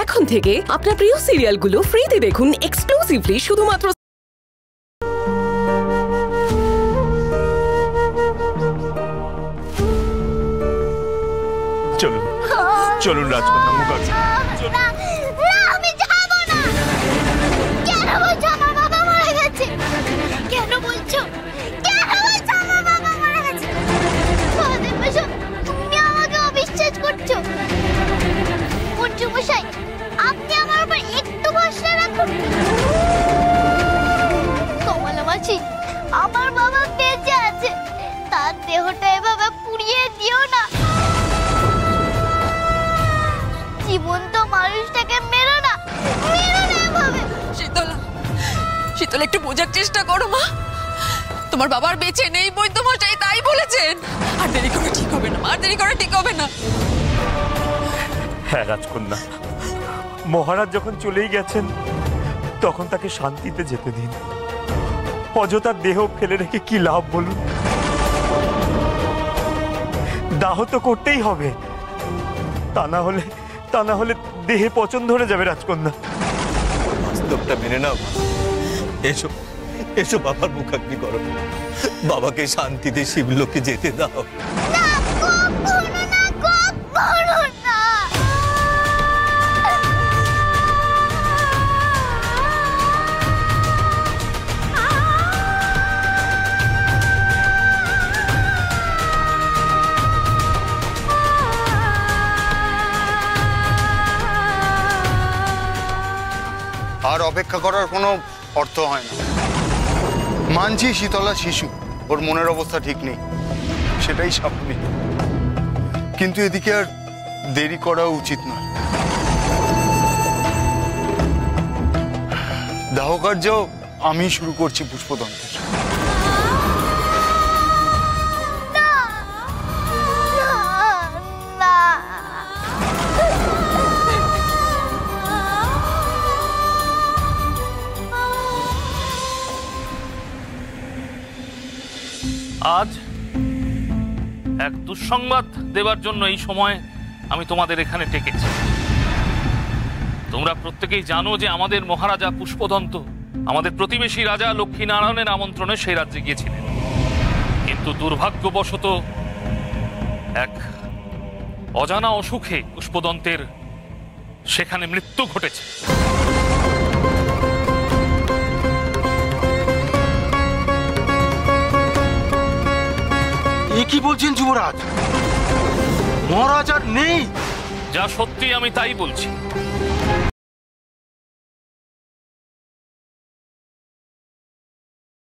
এখন থেকে আপনার প্রিয় সিরিয়ালগুলো ফ্রিতে দেখুন এক্সক্লুসিভলি শুধুমাত্র চলুন চলুন রাজকন্যা মুখার্জি। আমি যাবো না। কেন বলছো আমার বাবা মারা গেছে? কেন বলছো? কেন বলছো আমার বাবা মারা গেছে? মহাদেব মশাই, তুমি আমাকে অবিশ্বাস করছো। মন্ত্রী মশাই, আপনি আমার উপর একটু ভরসা রাখুন। কমলা মাসি, আমার বাবা বেঁচে আছে, তার দেহটা এভাবে পুড়িয়ে দিও না। জীবন্ত মানুষটাকে মেরো না, মেরো না এভাবে। শীতলা, শীতলা একটু বোঝার চেষ্টা করো মা। তোমার বাবার বেঁচে নেই, বৈদ্যমশাই তাই বলেছেন। আর দেরি করে ঠিক হবে না, আর দেরি করে ঠিক হবে না। হ্যাঁ রাজকন্যা, মহারাজ যখন চলেই গেছেন তখন তাকে শান্তিতে যেতে দিন। অযথা দেহ ফেলে রেখে কি লাভ বলুন? দাহ তো করতেই হবে, তা না হলে দেহে পচন ধরে যাবে রাজকন্যা। বাস্তবটা মেনে নাও। এসো এসো, বাবার মুখাগ্নি করো, বাবাকে শান্তিতে শিবলোকে যেতে দাও। না, কখনো না, কখনো না। আর অপেক্ষা করার কোনো অর্থ হয় না। মানছি শীতলা শিশু, ওর মনের অবস্থা ঠিক নেই, সেটাই স্বাভাবিক, কিন্তু এদিকে আর দেরি করা উচিত নয়। দাহকার্য আমি শুরু করছি পুষ্পদন্তের। আজ এক দুঃসংবাদ দেবার জন্য এই সময় আমি তোমাদের এখানে ডেকেছি। তোমরা প্রত্যেকেই জানো যে আমাদের মহারাজা পুষ্পদন্ত আমাদের প্রতিবেশী রাজা লক্ষ্মীনারায়ণের আমন্ত্রণে সেই রাজ্যে গিয়েছিলেন, কিন্তু দুর্ভাগ্যবশত এক অজানা অসুখে পুষ্পদন্তের সেখানে মৃত্যু ঘটেছে। কি বলছেন যুবরাজ? মহারাজ আর নেই? যা সত্যি আমি তাই বলছি।